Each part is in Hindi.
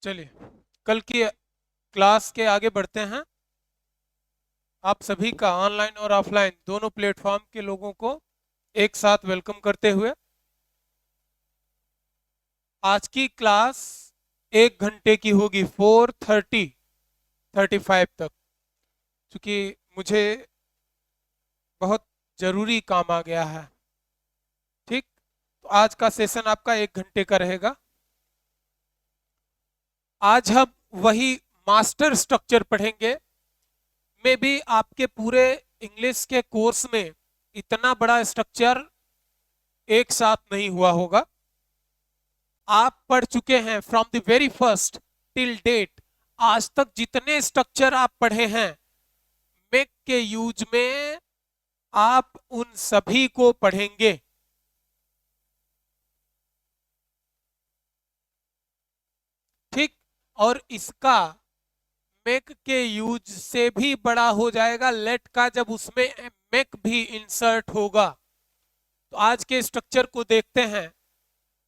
चलिए कल की क्लास के आगे बढ़ते हैं। आप सभी का ऑनलाइन और ऑफलाइन दोनों प्लेटफॉर्म के लोगों को एक साथ वेलकम करते हुए आज की क्लास 1 घंटे की होगी, 4:35 तक। क्योंकि मुझे बहुत ज़रूरी काम आ गया है। ठीक, तो आज का सेशन आपका 1 घंटे का रहेगा। आज हम वही मास्टर स्ट्रक्चर पढ़ेंगे। में भी आपके पूरे इंग्लिश के कोर्स में इतना बड़ा स्ट्रक्चर एक साथ नहीं हुआ होगा। आप पढ़ चुके हैं from the very first till date. आज तक जितने स्ट्रक्चर आप पढ़े हैं मेक के यूज में, आप उन सभी को पढ़ेंगे। ठीक, और इसका मेक के यूज से भी बड़ा हो जाएगा लेट का, जब उसमें मेक भी इंसर्ट होगा। तो आज के स्ट्रक्चर को देखते हैं।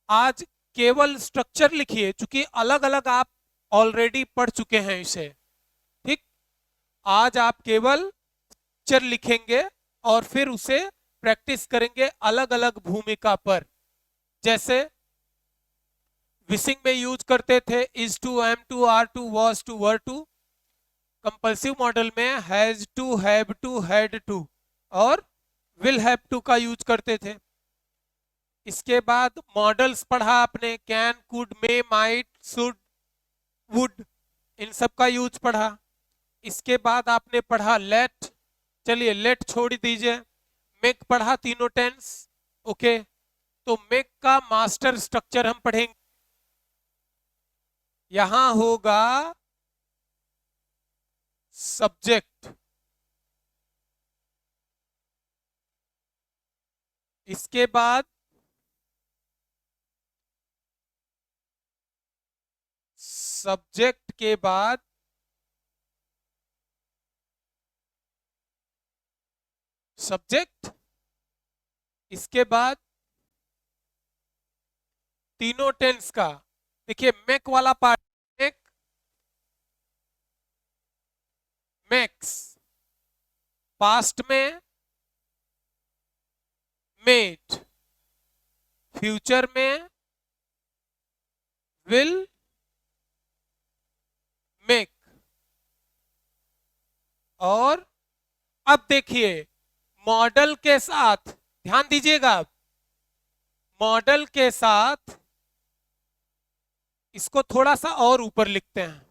आज केवल स्ट्रक्चर लिखिए, क्योंकि अलग अलग आप ऑलरेडी पढ़ चुके हैं इसे। ठीक, आज आप केवल स्ट्रक्चर लिखेंगे और फिर उसे प्रैक्टिस करेंगे अलग अलग भूमिका पर। जैसे विशिंग में यूज करते थे is to, am to, are to, was to, were to. Compulsive model में has to, have to, had to और विल हैव टू का यूज करते थे। इसके बाद मॉडल्स पढ़ा आपने, can, could, may, might, should, would, इन सब का यूज पढ़ा। इसके बाद आपने पढ़ा लेट। चलिए लेट छोड़ दीजिए, मेक पढ़ा, तीनों टेंस। ओके, तो मेक का मास्टर स्ट्रक्चर हम पढ़ेंगे। यहां होगा सब्जेक्ट, इसके बाद सब्जेक्ट के बाद सब्जेक्ट, इसके बाद तीनों टेंस का। देखिए मेक वाला पार्ट, मेक, मेक्स, पास्ट में मेड, फ्यूचर में विल मेक। और अब देखिए मॉडल के साथ, ध्यान दीजिएगा, अब मॉडल के साथ इसको थोड़ा सा और ऊपर लिखते हैं।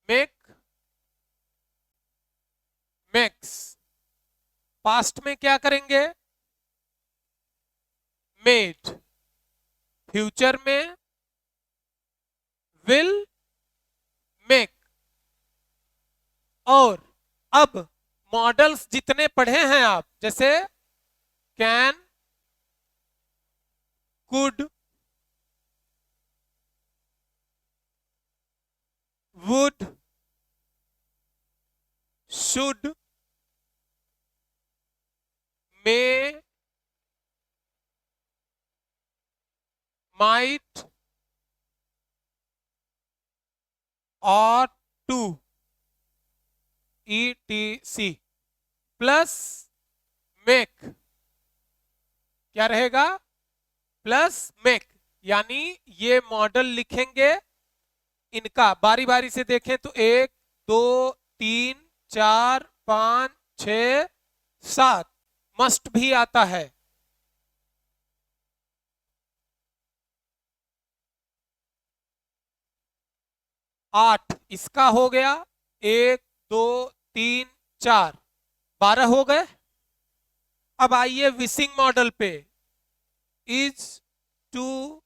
मेक, मेक्स, पास्ट में क्या करेंगे, मेड, फ्यूचर में विल मेक। और अब मॉडल्स जितने पढ़े हैं आप, जैसे can, could, would, should, may, might, और टू, ETC प्लस मेक। क्या रहेगा, प्लस मेक। यानी ये मॉडल लिखेंगे, इनका बारी बारी से देखें तो 1, 2, 3, 4, 5, 6, 7 मस्ट भी आता है। 8 इसका हो गया, 1, 2, 3, 4, 12 हो गए। अब आइए विशिंग मॉडल पे, is to,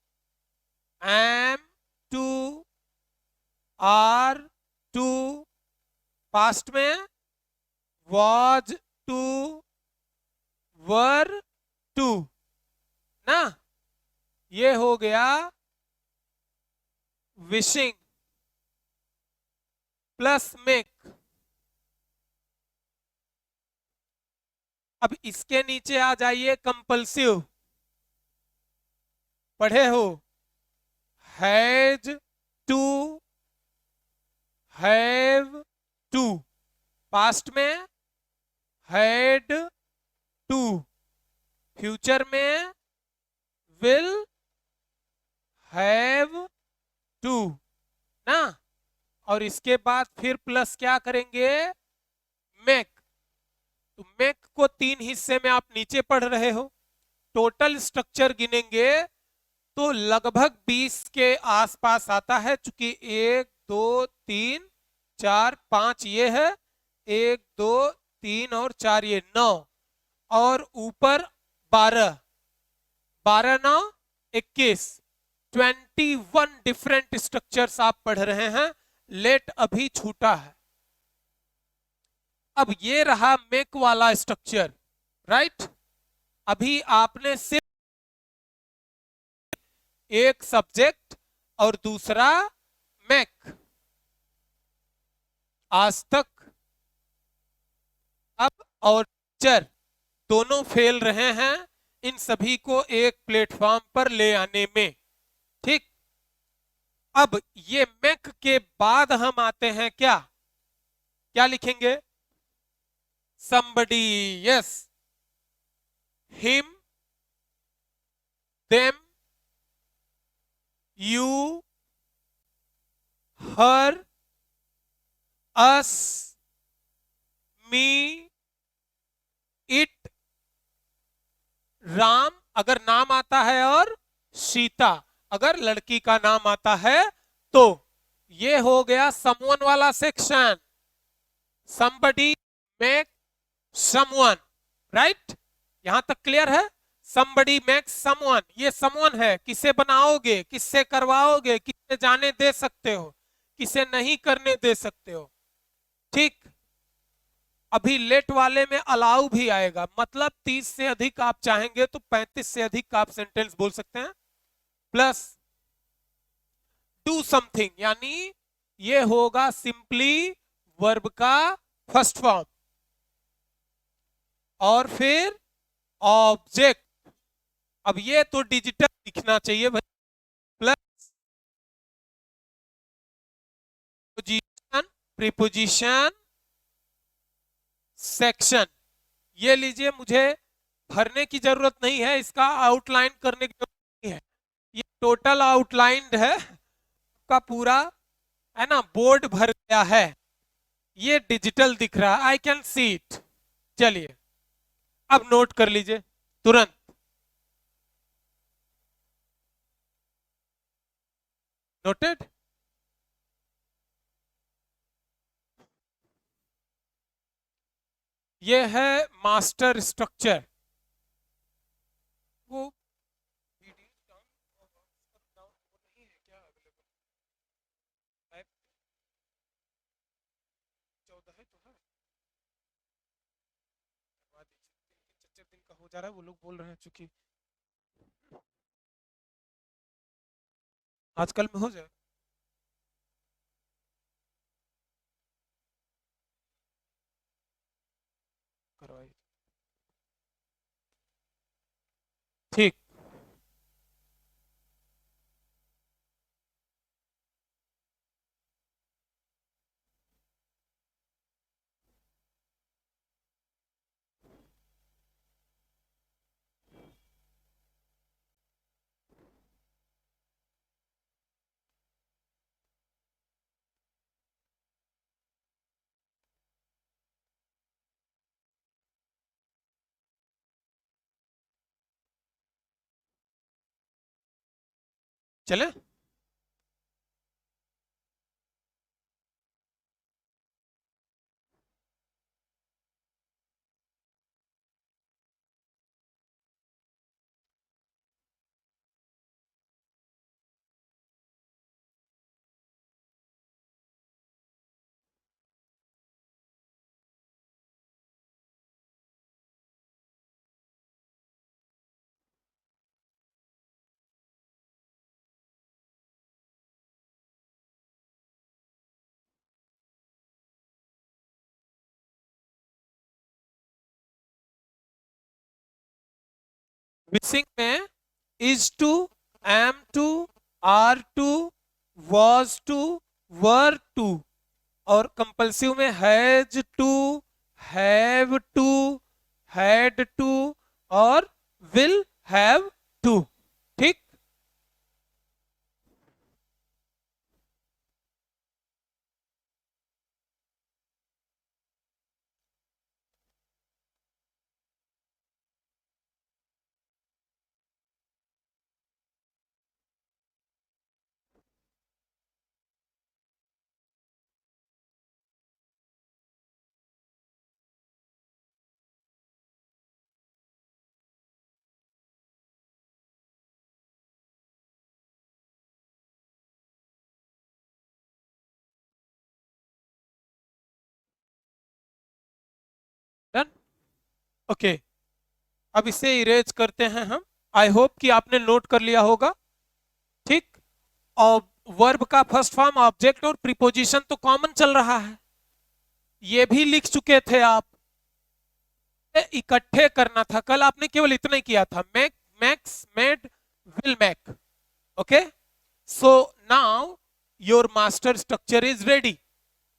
am to, are to, past में वॉज टू, वर टू ना। ये हो गया विशिंग प्लस मेक। अब इसके नीचे आ जाइए, कंपल्सिव, पढ़े हो has to, have to, past में हैड टू, फ्यूचर में विल हैव टू ना। और इसके बाद फिर प्लस क्या करेंगे, मेक। तो मेक को 3 हिस्से में आप नीचे पढ़ रहे हो, टोटल स्ट्रक्चर गिनेंगे तो लगभग 20 के आसपास आता है, चूंकि 1 2 3 4 5 ये है, 1 2 3 और 4 ये 9, और ऊपर 12, 12 9 21, 21 डिफरेंट स्ट्रक्चर्स आप पढ़ रहे हैं। लेट अभी छूटा है। अब ये रहा मेक वाला स्ट्रक्चर, राइट। अभी आपने सिर्फ एक सब्जेक्ट और दूसरा मेक आज तक, अब और टीचर दोनों फेल रहे हैं इन सभी को एक प्लेटफॉर्म पर ले आने में, ठीक। अब ये मेक के बाद हम आते हैं क्या, क्या लिखेंगे, somebody, yes, him, them, you, her, us, me, it, Ram अगर नाम आता है, और सीता अगर लड़की का नाम आता है तो। ये हो गया समवन वाला section, somebody, make, someone, right. यहां तक क्लियर है। somebody makes someone, ये someone है, किसे बनाओगे, किससे करवाओगे, किसे जाने दे सकते हो, किसे नहीं करने दे सकते हो, ठीक। अभी लेट वाले में अलाउ भी आएगा, मतलब 30 से अधिक आप चाहेंगे तो 35 से अधिक आप सेंटेंस बोल सकते हैं। प्लस डू समथिंग, यानी ये होगा सिंपली वर्ब का फर्स्ट फॉर्म, और फिर ऑब्जेक्ट। अब ये तो डिजिटल दिखना चाहिए भाई। Plus position, preposition, section. ये लीजिए, मुझे भरने की जरूरत नहीं है, इसका आउटलाइन करने की जरूरत नहीं है, ये टोटल आउटलाइंड है का पूरा, है ना, बोर्ड भर गया है, ये डिजिटल दिख रहा है, आई कैन सी इट। चलिए अब नोट कर लीजिए तुरंत। नोटेड। ये है मास्टर स्ट्रक्चर। वो नहीं है क्या अवेलेबल, 14 है तो है, करवा दीजिए। 3 दिन का हो जा रहा है, वो लोग बोल रहे हैं, चूंकि आजकल में हो जाए। करवाइए, ठीक। चले, मिसिंग में is to, am to, are to, was to, were to, और कंपल्सिव में has to, have to, had to और विल हैव टू। ठीक। डन। ओके, अब इसे इरेज करते हैं हम। आई होप कि आपने नोट कर लिया होगा। ठीक। और वर्ब का फर्स्ट फॉर्म, ऑब्जेक्ट और प्रीपोजिशन तो कॉमन चल रहा है, ये भी लिख चुके थे आप। इकट्ठे करना था, कल आपने केवल इतना ही किया था, make, max, made, will make. Okay, so now your master structure is ready.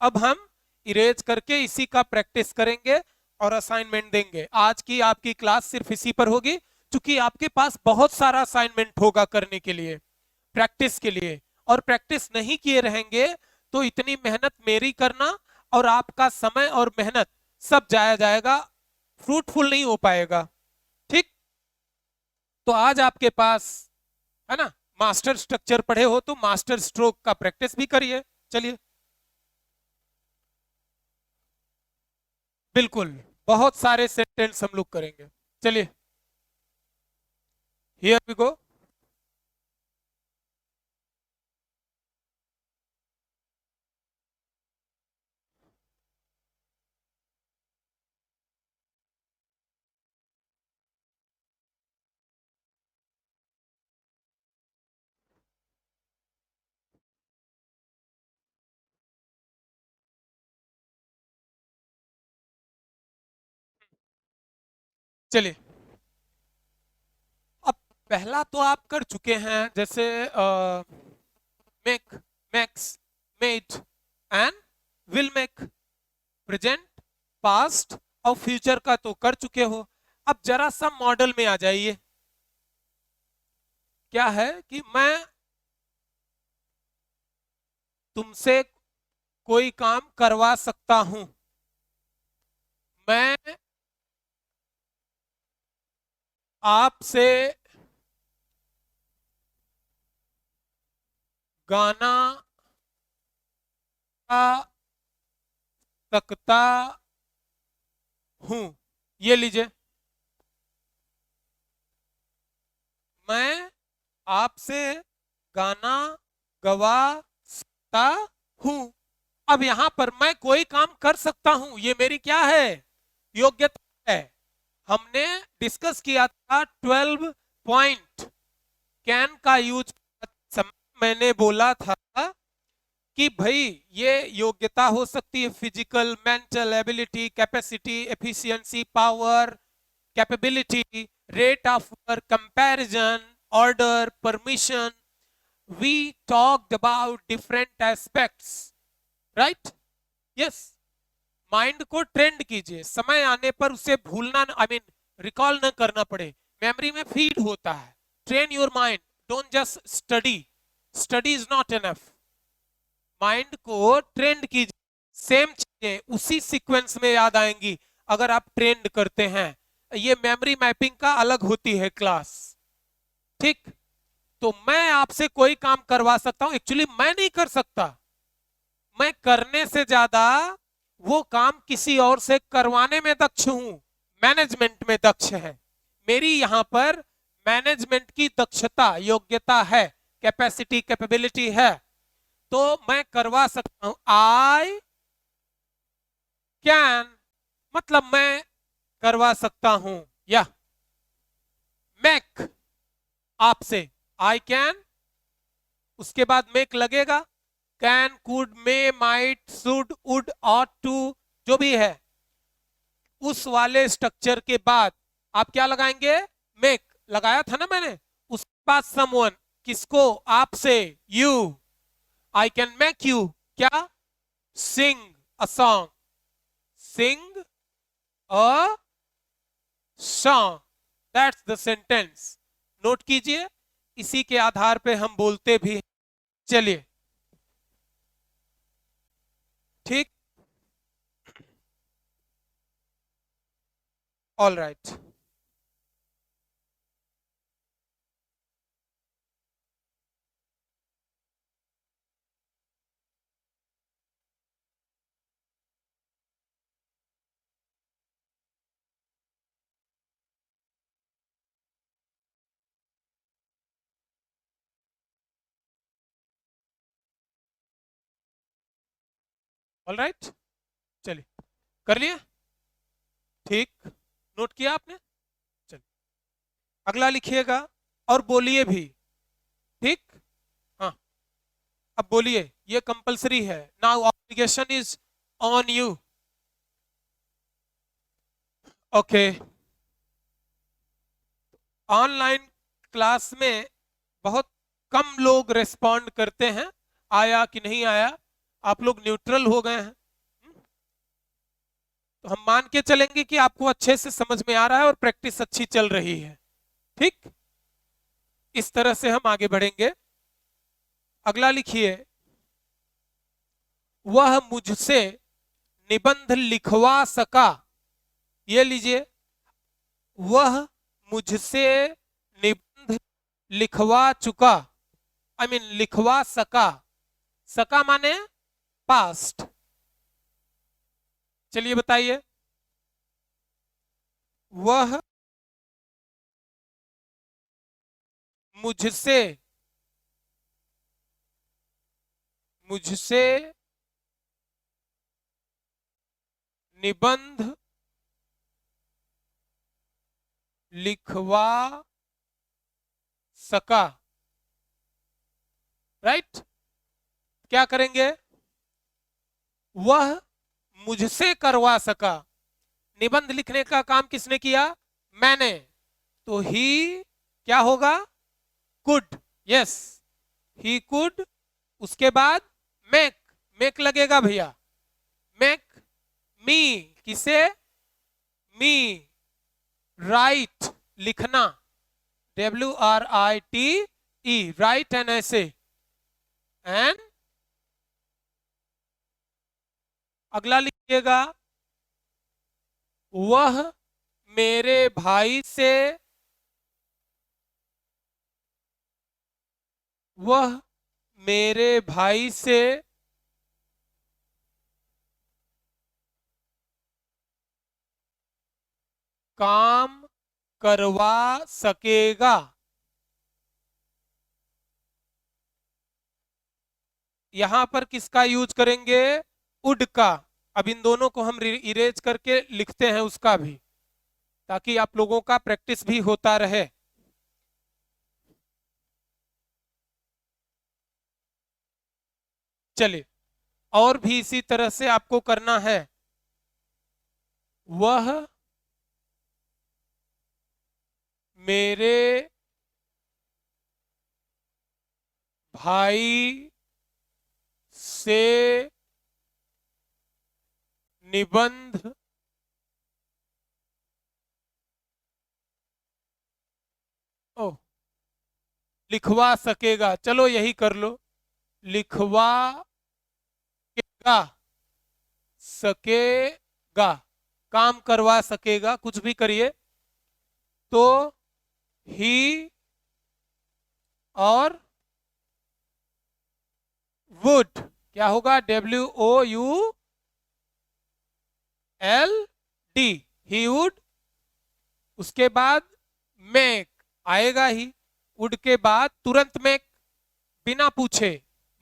अब हम इरेज करके इसी का प्रैक्टिस करेंगे और असाइनमेंट देंगे। आज की आपकी क्लास सिर्फ इसी पर होगी, क्योंकि आपके पास बहुत सारा असाइनमेंट होगा करने के लिए, प्रैक्टिस के लिए। और प्रैक्टिस नहीं किए रहेंगे तो इतनी मेहनत मेरी करना और आपका समय और मेहनत सब जाया जाएगा, फ्रूटफुल नहीं हो पाएगा। ठीक। तो आज आपके पास है ना, मास्टर स्ट्रक्चर पढ़े हो तो मास्टर स्ट्रोक का प्रैक्टिस भी करिए। चलिए, बिल्कुल, बहुत सारे सेंटेंस हम लोग करेंगे। चलिए, हियर वी गो। चलिए, अब पहला तो आप कर चुके हैं, जैसे make, max, made and will make. Present, past और फ्यूचर का तो कर चुके हो। अब जरा सा मॉडल में आ जाइए। क्या है कि मैं तुमसे कोई काम करवा सकता हूं। मैं आपसे गाना गा सकता हूं। ये लीजिए, मैं आपसे गाना गवा सकता हूं। अब यहां पर मैं कोई काम कर सकता हूं, ये मेरी क्या है, योग्यता है। हमने डिस्कस किया था 12 पॉइंट कैन का यूज। मैंने बोला था कि भाई ये योग्यता हो सकती है physical, mental ability, capacity, efficiency, power, capability, rate of work, comparison, order, permission. We talked about different aspects, right? Yes. Mind को ट्रेंड कीजिए, समय आने पर उसे भूलना, आई मीन रिकॉल न करना पड़े, मेमोरी में फीड होता है। Train your mind, don't just study, study is not enough. Mind को ट्रेंड कीजिए, सेम चीजें उसी सीक्वेंस में याद आएंगी अगर आप ट्रेंड करते हैं। ये मेमोरी मैपिंग का अलग होती है क्लास। ठीक। तो मैं आपसे कोई काम करवा सकता हूं, एक्चुअली मैं नहीं कर सकता, मैं करने से ज्यादा वो काम किसी और से करवाने में दक्ष हूं, मैनेजमेंट में दक्ष है। मेरी यहां पर मैनेजमेंट की दक्षता, योग्यता है, कैपेसिटी, कैपेबिलिटी है, तो मैं करवा सकता हूं। आई कैन, मतलब मैं करवा सकता हूं, या मेक, आपसे, आई कैन, उसके बाद मेक लगेगा, can, could, may, might, should, would, ought to, जो भी है, उस वाले स्ट्रक्चर के बाद आप क्या लगाएंगे, मेक। लगाया था ना मैंने। उसके बाद समवन, किसको? आपसे, you. I can make you क्या? Sing a song, sing a song, that's the sentence. Note कीजिए, इसी के आधार पे हम बोलते भी हैं। चलिए, ठीक, ऑल राइट। ऑल राइट, चलिए, कर लिए, ठीक, नोट किया आपने? चलिए, अगला लिखिएगा और बोलिए भी, ठीक। हाँ, अब बोलिए, ये कंपलसरी है। Now obligation is on you. Okay, online class में बहुत कम लोग रिस्पॉन्ड करते हैं, आया कि नहीं आया, आप लोग न्यूट्रल हो गए हैं। तो हम मान के चलेंगे कि आपको अच्छे से समझ में आ रहा है और प्रैक्टिस अच्छी चल रही है, ठीक। इस तरह से हम आगे बढ़ेंगे। अगला लिखिए, वह मुझसे निबंध लिखवा सका। ये लीजिए, वह मुझसे निबंध लिखवा चुका, आई मीन लिखवा सका। सका माने पास्ट। चलिए बताइए, वह मुझसे मुझसे निबंध लिखवा सका, राइट। क्या करेंगे? वह मुझसे करवा सका। निबंध लिखने का काम किसने किया? मैंने। तो ही क्या होगा? Could, yes, he could. उसके बाद मेक, मेक लगेगा भैया, मेक मी, किसे? मी, राइट, लिखना, WRITE, राइट एन ऐसे, एंड अगला लिखिएगा, वह मेरे भाई से, वह मेरे भाई से काम करवा सकेगा। यहां पर किसका यूज करेंगे? वुड का। अब इन दोनों को हम इरेज करके लिखते हैं उसका भी, ताकि आप लोगों का प्रैक्टिस भी होता रहे। चलिए, और भी इसी तरह से आपको करना है। वह मेरे भाई से निबंध ओ लिखवा सकेगा। चलो यही कर लो, लिखवा सकेगा, सकेगा, काम करवा सकेगा, कुछ भी करिए। तो ही और वुड क्या होगा? WOULD, he would. उसके बाद मेक आएगा ही, वुड के बाद तुरंत मेक, बिना पूछे,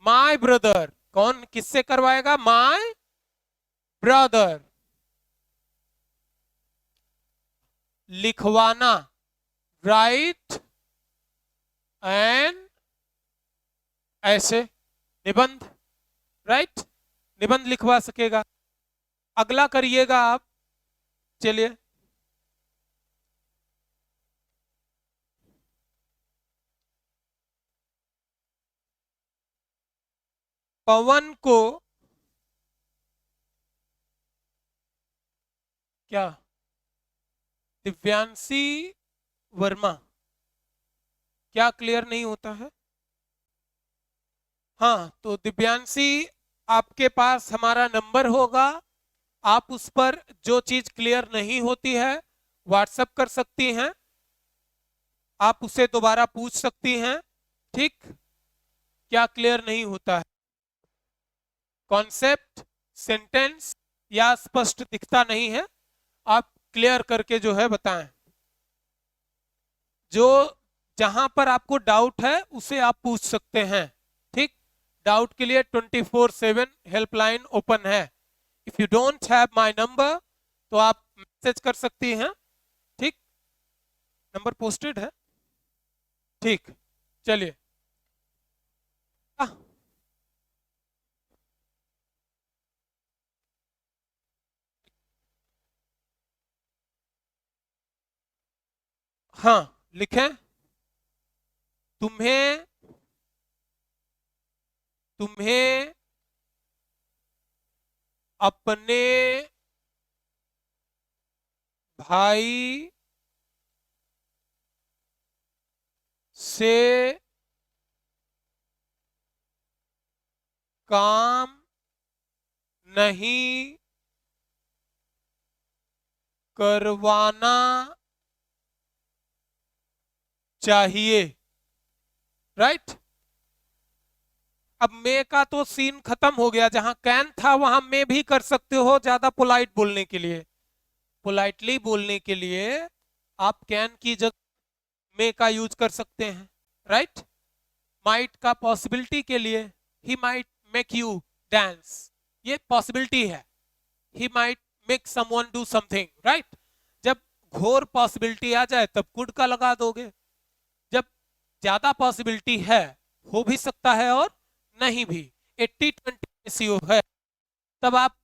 माय ब्रदर। कौन किससे करवाएगा? My brother. लिखवाना, राइट एंड ऐसे, निबंध, राइट, निबंध लिखवा सकेगा। अगला करिएगा आप, चलिए, पवन को क्या, दिव्यांशी वर्मा, क्या क्लियर नहीं होता है? हाँ, तो दिव्यांशी आपके पास हमारा नंबर होगा, आप उस पर जो चीज क्लियर नहीं होती है व्हाट्सएप कर सकती हैं, आप उसे दोबारा पूछ सकती हैं। ठीक, क्या क्लियर नहीं होता है, कॉन्सेप्ट, सेंटेंस या स्पष्ट दिखता नहीं है, आप क्लियर करके जो है बताएं। जो जहां पर आपको डाउट है उसे आप पूछ सकते हैं। ठीक, डाउट के लिए 24/7 हेल्पलाइन ओपन है। If you don't have my number तो आप मैसेज कर सकती हैं। ठीक, नंबर पोस्टेड है। ठीक, चलिए। हाँ, लिखें। तुम्हें तुम्हें अपने भाई से काम नहीं करवाना चाहिए। राइट, अब मे का तो सीन खत्म हो गया, जहां कैन था वहां मे भी कर सकते हो, ज्यादा पोलाइट बोलने के लिए, पोलाइटली बोलने के लिए आप कैन की जगह मे का यूज कर सकते हैं। राइट, माइट का पॉसिबिलिटी के लिए, he might make you dance, ये पॉसिबिलिटी है, he might make someone do something. Right, जब घोर पॉसिबिलिटी आ जाए तब कुड का लगा दोगे, जब ज्यादा पॉसिबिलिटी है, हो भी सकता है और नहीं भी, 80-20 रेशियो है, तब आप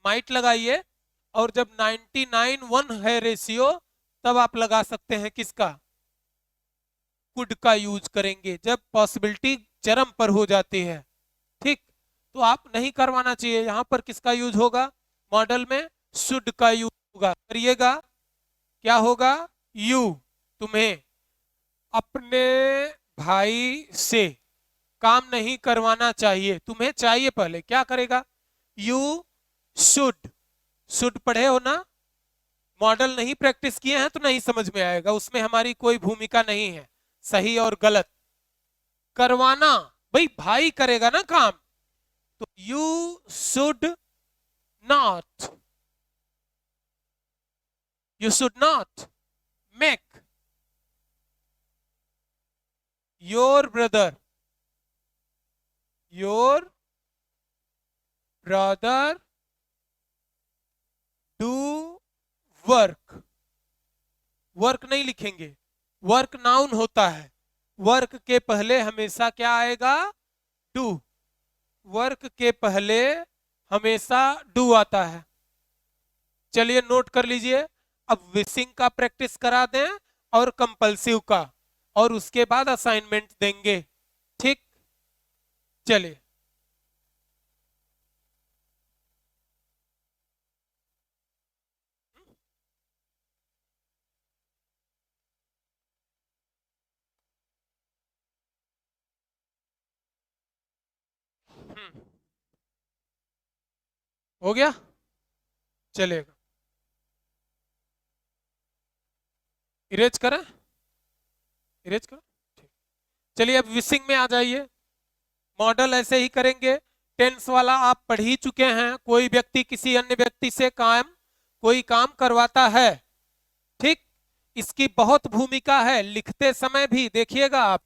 माइट लगाइए, और जब 99-1 है रेशियो तब आप लगा सकते हैं किसका, कुड का यूज करेंगे, जब पॉसिबिलिटी चरम पर हो जाती है। ठीक, तो आप नहीं करवाना चाहिए, यहां पर किसका यूज होगा, मॉडल में शुड का यूज होगा, करिएगा। क्या होगा, यू, तुम्हें अपने भाई से काम नहीं करवाना चाहिए, तुम्हें चाहिए पहले क्या करेगा, यू शुड, शुड पढ़े हो ना, मॉडल नहीं प्रैक्टिस किए हैं तो नहीं समझ में आएगा, उसमें हमारी कोई भूमिका नहीं है, सही और गलत। करवाना, भाई भाई करेगा ना काम, तो you should not, you should not make your brother, your brother do work, work नहीं लिखेंगे, वर्क नाउन होता है, वर्क के पहले हमेशा क्या आएगा, डू, वर्क के पहले हमेशा डू आता है। चलिए नोट कर लीजिए, अब विशिंग का प्रैक्टिस करा दें और कंपल्सिव का, और उसके बाद असाइनमेंट देंगे। ठीक, चलिए। हो गया, चलेगा, इरेज करें, इरेज करें। ठीक, चलिए अब विशिंग में आ जाइए, मॉडल ऐसे ही करेंगे, टेंस वाला आप पढ़ ही चुके हैं, कोई व्यक्ति किसी अन्य व्यक्ति से कोई काम करवाता है। ठीक, इसकी बहुत भूमिका है, लिखते समय भी देखिएगा आप,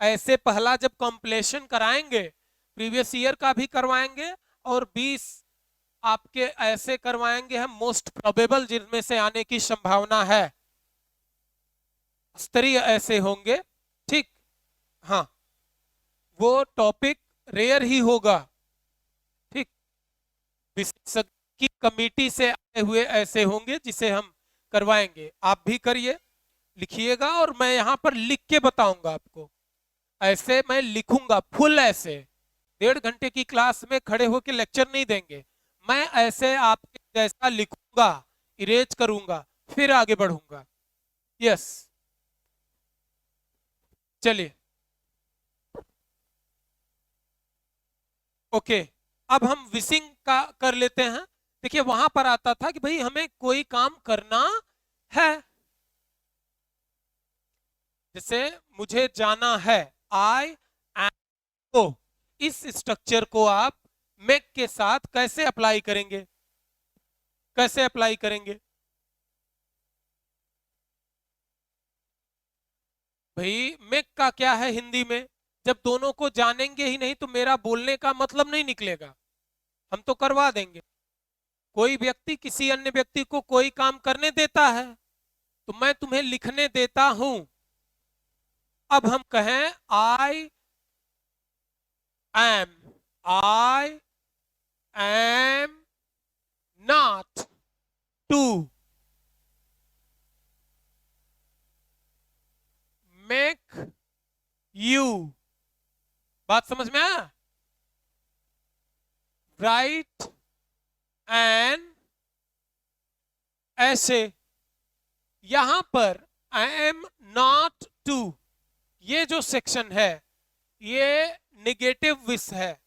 ऐसे पहला जब कॉम्प्लेशन कराएंगे, प्रीवियस ईयर का भी करवाएंगे, और 20 आपके ऐसे करवाएंगे हम मोस्ट प्रोबेबल जिनमें से आने की संभावना है, स्तरीय ऐसे होंगे। ठीक, हाँ, वो टॉपिक रेयर ही होगा। ठीक, विशेषज्ञ की कमेटी से आए हुए ऐसे होंगे जिसे हम करवाएंगे, आप भी करिए, लिखिएगा, और मैं यहां पर लिख के बताऊंगा आपको, ऐसे मैं लिखूंगा फुल ऐसे, 1.5 घंटे की क्लास में खड़े होकर लेक्चर नहीं देंगे। मैं ऐसे आपके जैसा लिखूंगा, इरेज करूंगा, फिर आगे बढ़ूंगा। यस, चलिए ओके। अब हम विशिंग का कर लेते हैं। देखिए वहां पर आता था कि भाई हमें कोई काम करना है, जैसे मुझे जाना है, आई एम गो। इस स्ट्रक्चर को आप मेक के साथ कैसे अप्लाई करेंगे, कैसे अप्लाई करेंगे? भाई मेक का क्या है हिंदी में? जब दोनों को जानेंगे ही नहीं तो मेरा बोलने का मतलब नहीं निकलेगा। हम तो करवा देंगे। कोई व्यक्ति किसी अन्य व्यक्ति को कोई काम करने देता है, तो मैं तुम्हें लिखने देता हूं। अब हम कहें am I am not to make you. बात समझ में आया? राइट एन ऐसे। यहां पर आई एम नॉट टू, ये जो सेक्शन है ये निगेटिव विश है,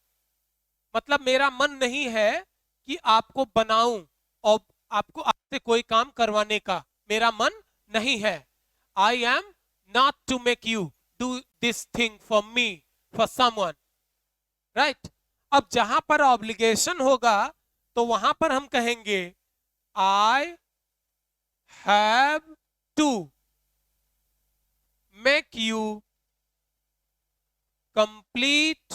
मतलब मेरा मन नहीं है कि आपको बनाऊं और आपको आपसे कोई काम करवाने का, मेरा मन नहीं है। I am not to make you do this thing for me, for someone, right. अब जहां पर ऑब्लिगेशन होगा तो वहां पर हम कहेंगे I have to make you complete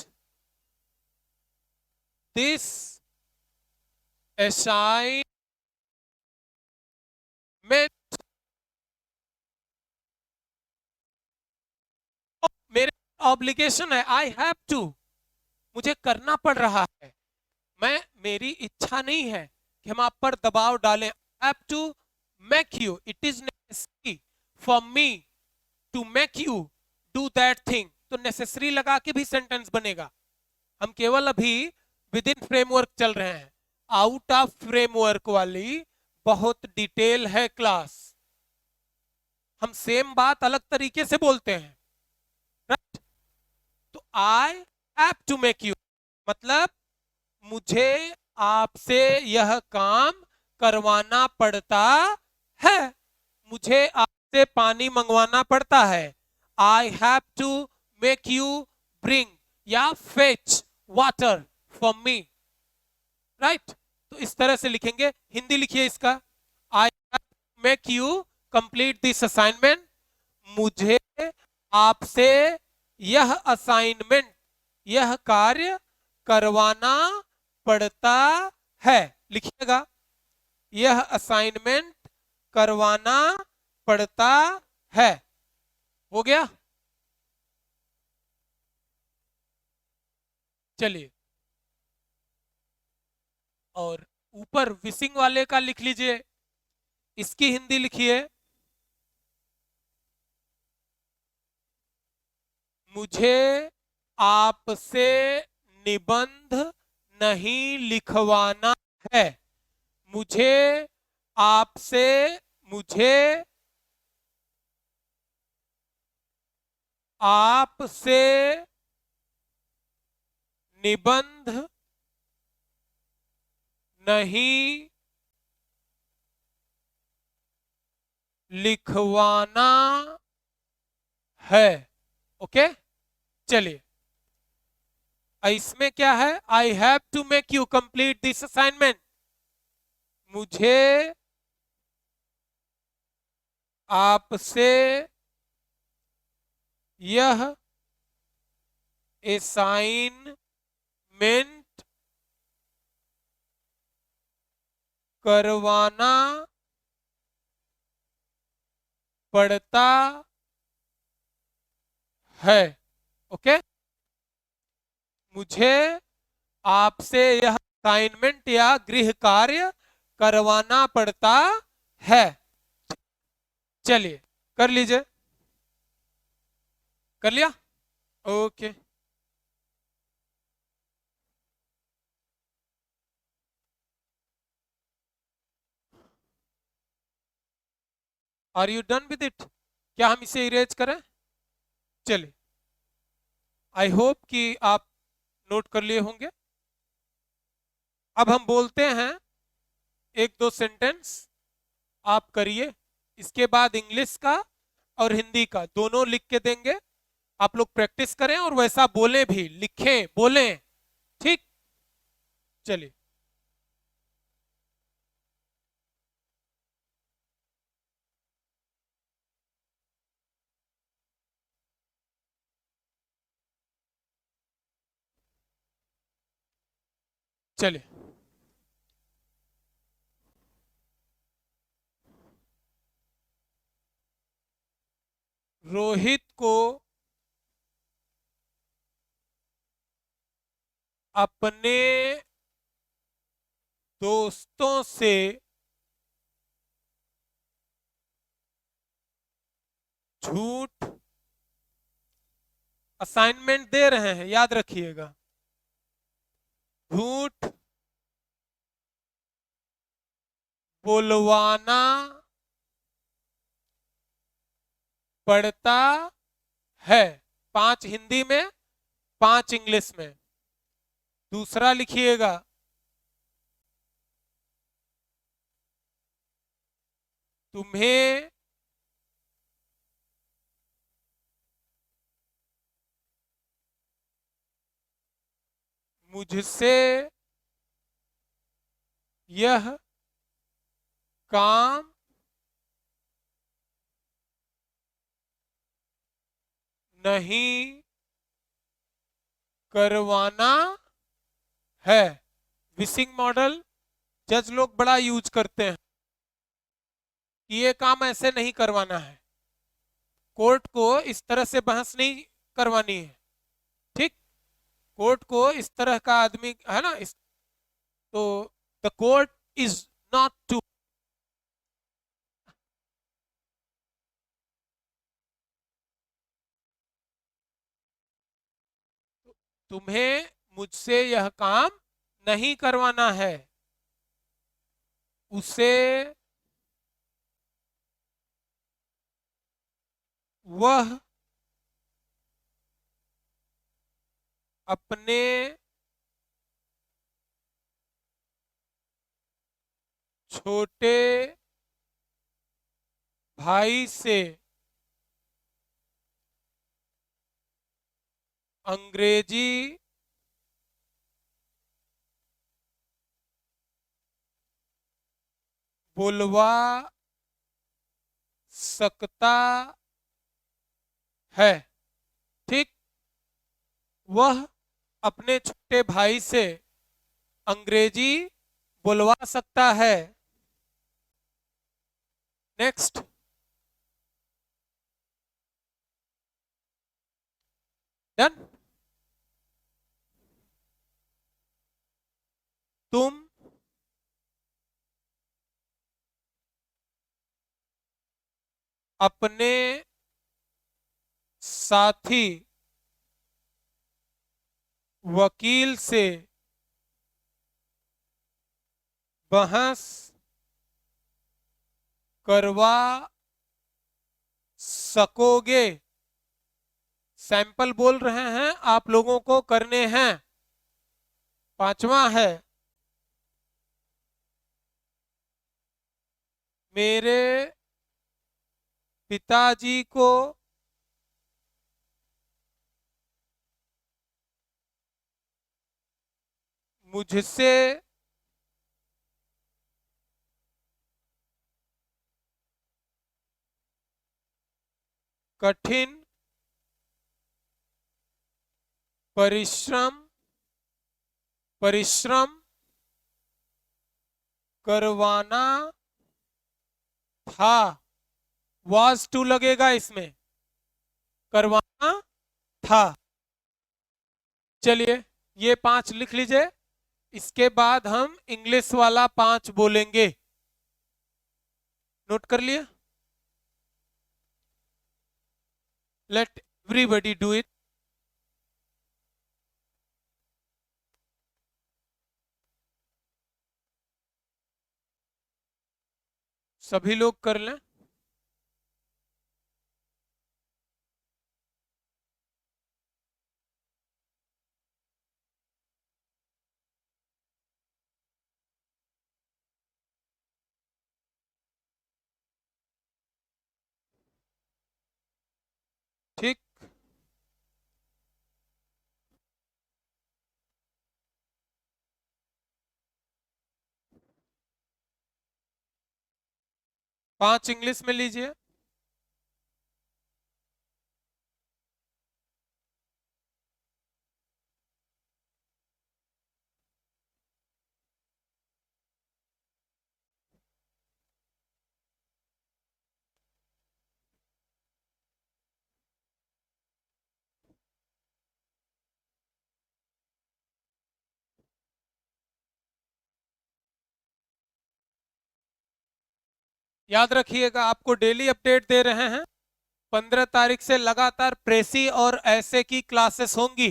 this assignment. मेरे ऑब्लिगेशन है, आई हैव टू, मुझे करना पड़ रहा है। मैं, मेरी इच्छा नहीं है कि हम आप पर दबाव डालें। Have to make you, it is necessary for me to make you do that thing. तो नेसेसरी लगा के भी सेंटेंस बनेगा। हम केवल अभी विद इन फ्रेमवर्क चल रहे हैं, आउट ऑफ फ्रेमवर्क वाली बहुत डिटेल है क्लास। हम सेम बात अलग तरीके से बोलते हैं, राइट। तो I have to make you मतलब मुझे आपसे यह काम करवाना पड़ता है, मुझे आपसे पानी मंगवाना पड़ता है। I have to make you bring या fetch water for me, right. तो इस तरह से लिखेंगे। हिंदी लिखिए इसका, I have to make you complete this assignment, मुझे आपसे यह असाइनमेंट, यह कार्य करवाना पड़ता है। लिखिएगा, यह असाइनमेंट करवाना पड़ता है। हो गया? चलिए, और ऊपर विशिंग वाले का लिख लीजिए, इसकी हिंदी लिखिए, मुझे आपसे निबंध नहीं लिखवाना है, मुझे आपसे, मुझे आपसे निबंध नहीं लिखवाना है। ओके, चलिए इसमें क्या है, I have to make you complete this assignment, मुझे आपसे यह असाइनमेंट करवाना पड़ता है। ओके, मुझे आपसे यह असाइनमेंट या गृह कार्य करवाना पड़ता है। चलिए कर लीजिए, कर लिया? Okay. Are you done with it? क्या हम इसे इरेज करें? चलिए, आई होप कि आप नोट कर लिए होंगे। अब हम बोलते हैं एक दो सेंटेंस, आप करिए। इसके बाद इंग्लिश का और हिंदी का दोनों लिख के देंगे, आप लोग प्रैक्टिस करें और वैसा बोले भी, लिखें, बोलें। ठीक, चलिए। चलिए, रोहित को अपने दोस्तों से झूठ, असाइनमेंट दे रहे हैं, याद रखिएगा, झूठ बोलवाना पड़ता है। 5 हिंदी में, 5 इंग्लिश में। दूसरा लिखिएगा, तुम्हें मुझसे यह काम नहीं करवाना है। विशिंग मॉडल जज लोग बड़ा यूज करते हैं कि ये काम ऐसे नहीं करवाना है, कोर्ट को इस तरह से बहस नहीं करवानी है। ठीक, कोर्ट को इस तरह का आदमी है ना, तो the court is not to, तुम्हें मुझसे यह काम नहीं करवाना है, उसे वह अपने छोटे भाई से अंग्रेजी बुलवा सकता है। ठीक, वह अपने छोटे भाई से अंग्रेजी बुलवा सकता है। Next, done. तुम अपने साथी वकील से बहस करवा सकोगे। सैंपल बोल रहे हैं, आप लोगों को करने हैं। 5वां है, मेरे पिताजी को मुझसे कठिन परिश्रम परिश्रम करवाना था। वाज टू लगेगा इसमें, करवाना था। चलिए, ये 5 लिख लीजिए। इसके बाद हम इंग्लिश वाला 5 बोलेंगे। नोट कर लिया? Let everybody do it. सभी लोग कर लें। 5 इंग्लिश में लीजिए। याद रखिएगा, आपको डेली अपडेट दे रहे हैं। 15 तारीख से लगातार प्रेसी और ऐसे की क्लासेस होंगी,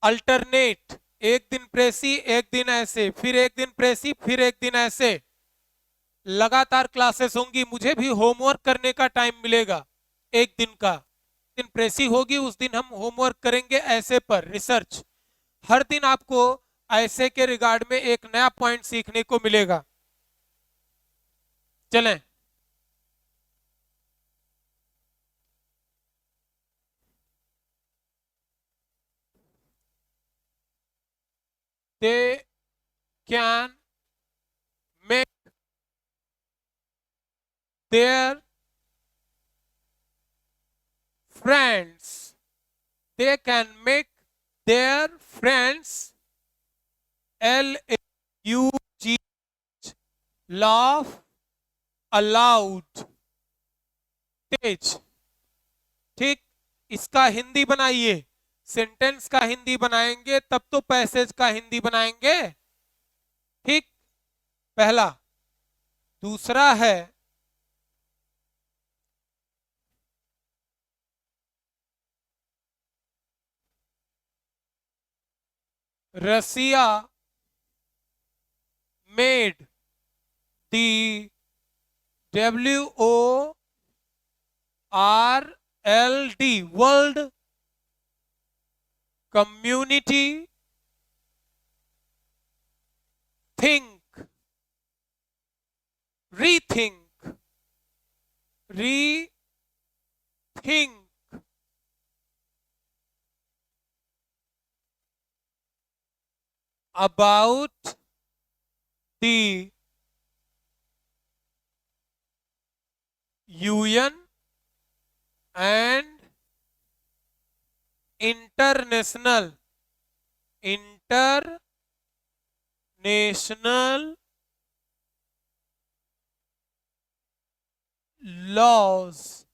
अल्टरनेट। एक दिन प्रेसी, एक दिन ऐसे, फिर एक दिन प्रेसी, फिर एक दिन ऐसे, लगातार क्लासेस होंगी। मुझे भी होमवर्क करने का टाइम मिलेगा एक दिन का। दिन प्रेसी होगी उस दिन हम होमवर्क करेंगे ऐसे पर, रिसर्च। हर दिन आपको ऐसे के रिगार्ड में एक नया पॉइंट सीखने को मिलेगा। चलें, they can make their friends, they can make their friends LAUG laugh aloud, तेज। ठीक, इसका हिंदी बनाइए। सेंटेंस का हिंदी बनाएंगे तब तो पैसेज का हिंदी बनाएंगे। ठीक, पहला। दूसरा है रसिया made the WORLD world community think, rethink, rethink about the UN and international laws.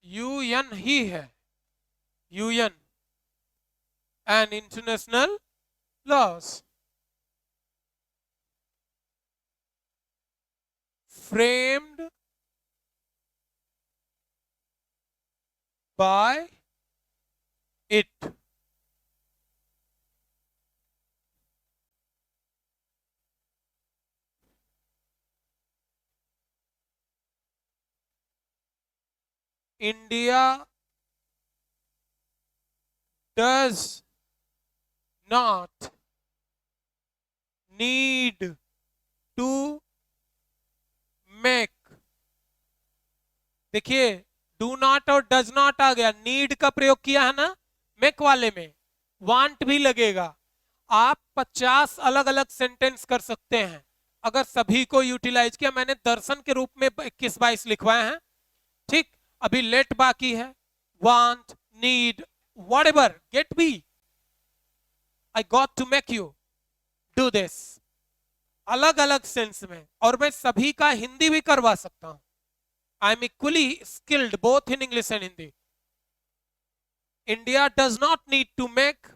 UN ही है, UN and international laws framed by it. India does not need to make, देखिए डू नॉट और डज नॉट आ गया, नीड का प्रयोग किया है ना मेक वाले में, वांट भी लगेगा। आप 50 अलग अलग सेंटेंस कर सकते हैं अगर सभी को यूटिलाइज किया। मैंने दर्शन के रूप में 21-22 लिखवाए हैं। ठीक, अभी लेट बाकी है, want, need, whatever, get be, I got to make you do this, अलग अलग सेंस में। और मैं सभी का हिंदी भी करवा सकता हूं। I am equally skilled both in English and Hindi. India does not need to make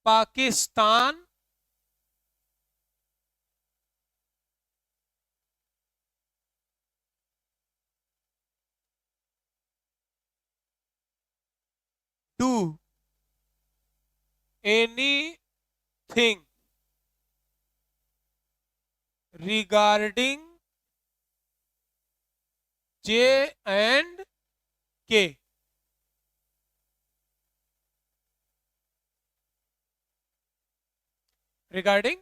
Pakistan do anything regarding J and K. Regarding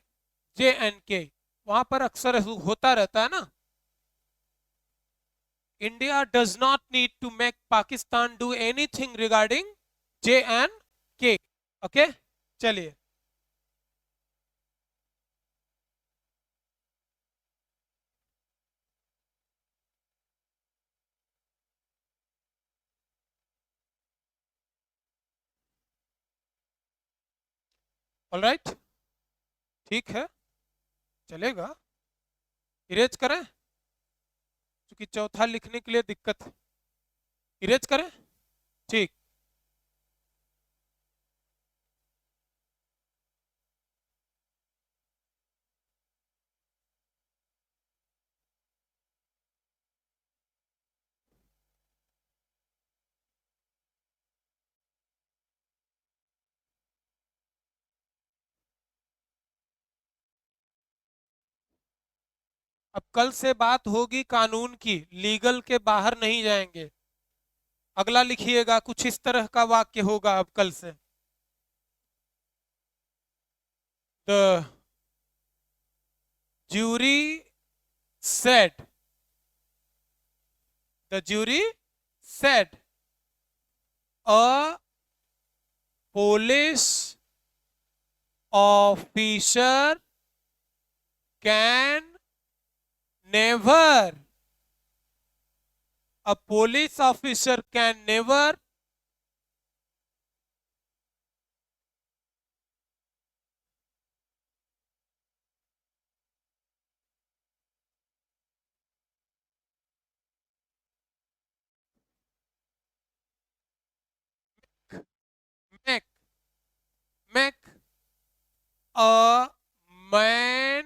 J and K, वहां पर अक्सर होता रहता है ना। India does not need to make Pakistan do anything regarding J and K. Okay, चलिए. ऑल राइट, ठीक है, चलेगा. इरेज करें, क्योंकि चौथा लिखने के लिए दिक्कत है. इरेज करें, ठीक. अब कल से बात होगी कानून की, लीगल के बाहर नहीं जाएंगे. अगला लिखिएगा, कुछ इस तरह का वाक्य होगा अब कल से. The jury said, the jury said a police officer can never, a police officer can never make a man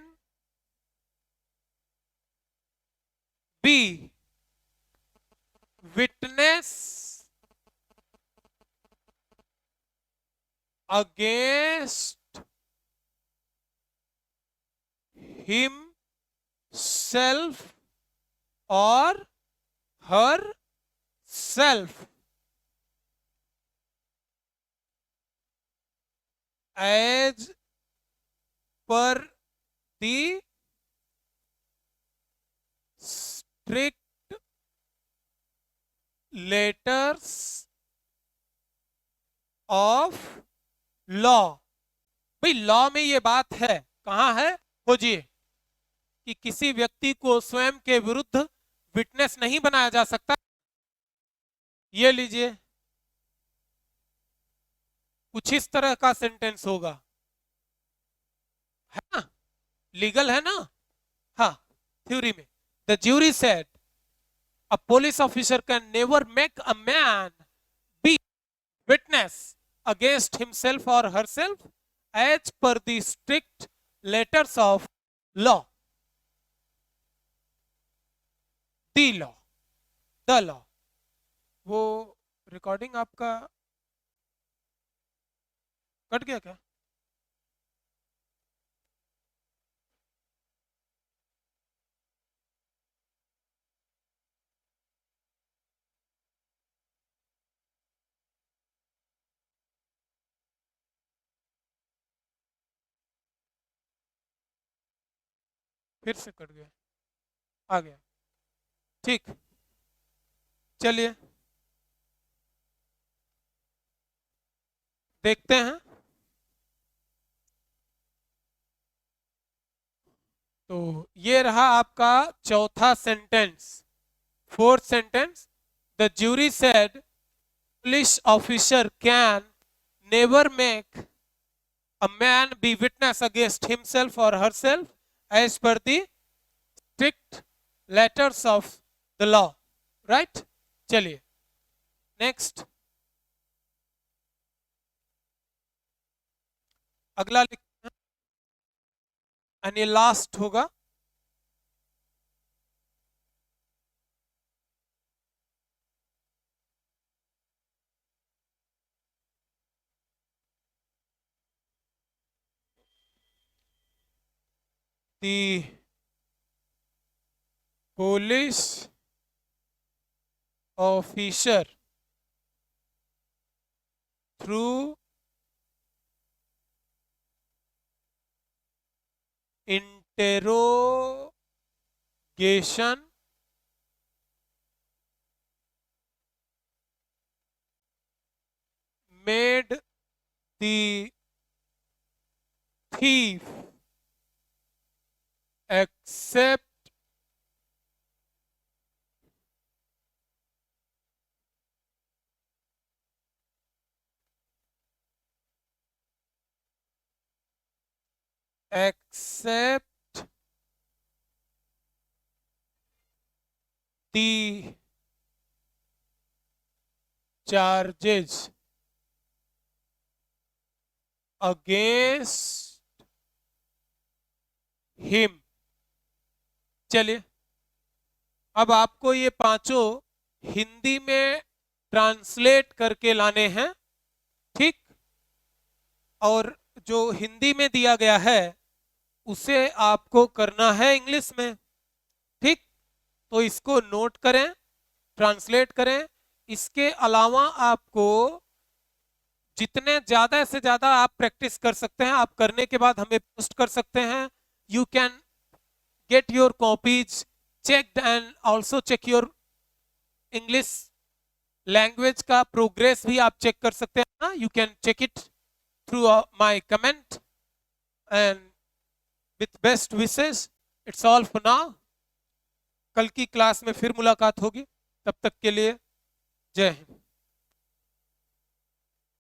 be witness against himself or herself as per the strict letters of law. भाई लॉ में ये बात है, कहां है, खोजिए, कि किसी व्यक्ति को स्वयं के विरुद्ध विटनेस नहीं बनाया जा सकता. ये लीजिए, कुछ इस तरह का सेंटेंस होगा, है ना, लीगल है ना. हाँ, थ्योरी में the jury said a police officer can never make a man be witness against himself or herself as per the strict letters of law. The law, the law. वो रिकॉर्डिंग आपका कट गया क्या? फिर से कट गया, आ गया, ठीक. चलिए देखते हैं. तो ये रहा आपका चौथा sentence. Fourth sentence, the jury said police officer can never make a man be witness against himself or herself as per the strict letters of the law. Right? चलिए नेक्स्ट, अगला लिखते हैं, यानी लास्ट होगा. The police officer through interrogation the thief except the charges against him। चलिए, अब आपको ये पांचों हिंदी में ट्रांसलेट करके लाने हैं, ठीक। और जो हिंदी में दिया गया है उसे आपको करना है इंग्लिश में, ठीक। तो इसको नोट करें, ट्रांसलेट करें। इसके अलावा आपको जितने ज्यादा से ज्यादा आप प्रैक्टिस कर सकते हैं, आप करने के बाद हमें पोस्ट कर सकते हैं। You can get your copies checked and also check your English language का प्रोग्रेस भी आप चेक कर सकते हैं। You can check it through my comment and with best wishes, it's all for now. कल की क्लास में फिर मुलाकात होगी, तब तक के लिए जय हिंद।